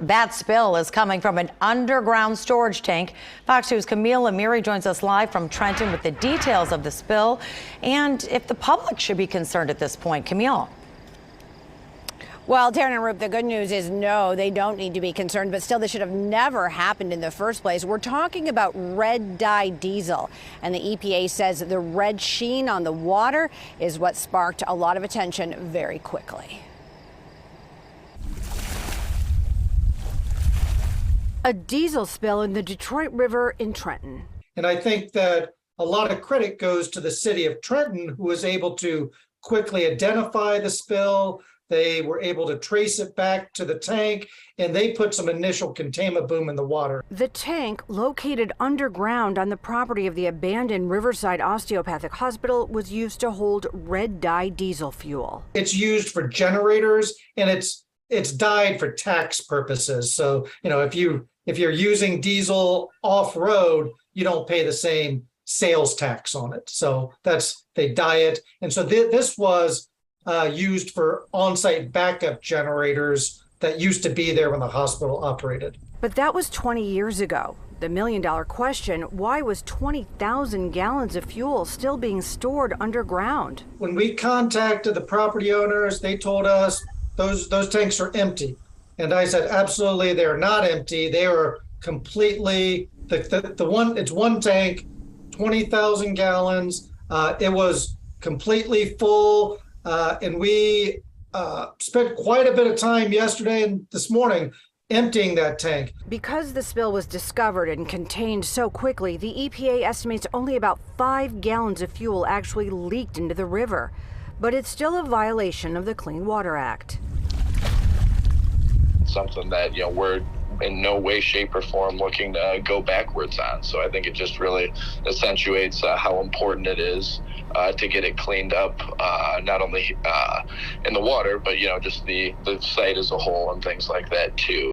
That spill is coming from an underground storage tank. Fox News' Camille Amiri joins us live from Trenton with the details of the spill and if the public should be concerned at this point. Camille. Well, Darren and Roop, the good news is no, they don't need to be concerned, but still, this should have never happened in the first place. We're talking about red dye diesel, and the EPA says the red sheen on the water is what sparked a lot of attention very quickly. A diesel spill in the Detroit River in Trenton. And I think that a lot of credit goes to the city of Trenton, who was able to quickly identify the spill. They were able to trace it back to the tank, and they put some initial containment boom in the water. The tank, located underground on the property of the abandoned Riverside Osteopathic Hospital, was used to hold red dye diesel fuel. It's used for generators, and it's dyed for tax purposes. So, if you're using diesel off-road, you don't pay the same sales tax on it. So they dye it. And so this was used for on-site backup generators that used to be there when the hospital operated. But that was 20 years ago. The million-dollar question, why was 20,000 gallons of fuel still being stored underground? When we contacted the property owners, they told us those tanks are empty. And I said, absolutely, they're not empty. They are completely, it's one tank, 20,000 gallons. It was completely full. And we spent quite a bit of time yesterday and this morning emptying that tank. Because the spill was discovered and contained so quickly, the EPA estimates only about 5 gallons of fuel actually leaked into the river. But it's still a violation of the Clean Water Act. Something that, we're in no way, shape, or form looking to go backwards on. So I think it just really accentuates how important it is to get it cleaned up, not only in the water, but just the site as a whole and things like that too.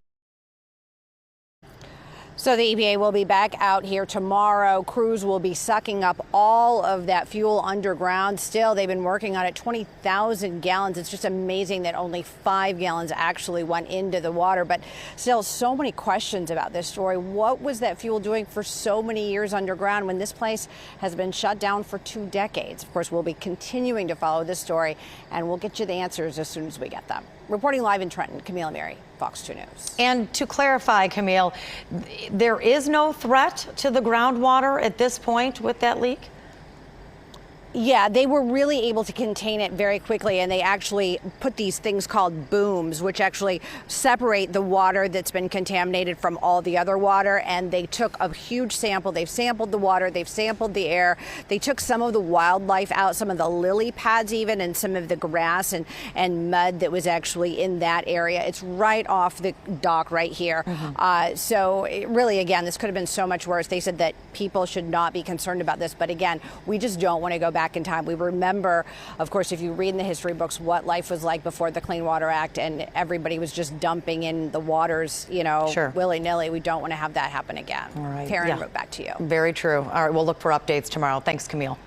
So the EPA will be back out here tomorrow. Crews will be sucking up all of that fuel underground. Still, they've been working on it, 20,000 gallons. It's just amazing that only 5 gallons actually went into the water. But still, so many questions about this story. What was that fuel doing for so many years underground when this place has been shut down for 2 decades? Of course, we'll be continuing to follow this story, and we'll get you the answers as soon as we get them. Reporting live in Trenton, Camille Amiri, Fox 2 News. And to clarify, Camille, there is no threat to the groundwater at this point with that leak? Yeah, they were really able to contain it very quickly, and they actually put these things called booms, which actually separate the water that's been contaminated from all the other water, and they took a huge sample. They've sampled the water, they've sampled the air, they took some of the wildlife out, some of the lily pads even, and some of the grass and mud that was actually in that area. It's right off the dock right here. So really, again, this could have been so much worse. They said that people should not be concerned about this, but again, we just don't want to go back in time. We remember, of course, if you read in the history books, what life was like before the Clean Water Act, and everybody was just dumping in the waters, Sure. willy-nilly. We don't want to have that happen again. All right. Karen, back to you. Very true. All right, we'll look for updates tomorrow. Thanks, Camille.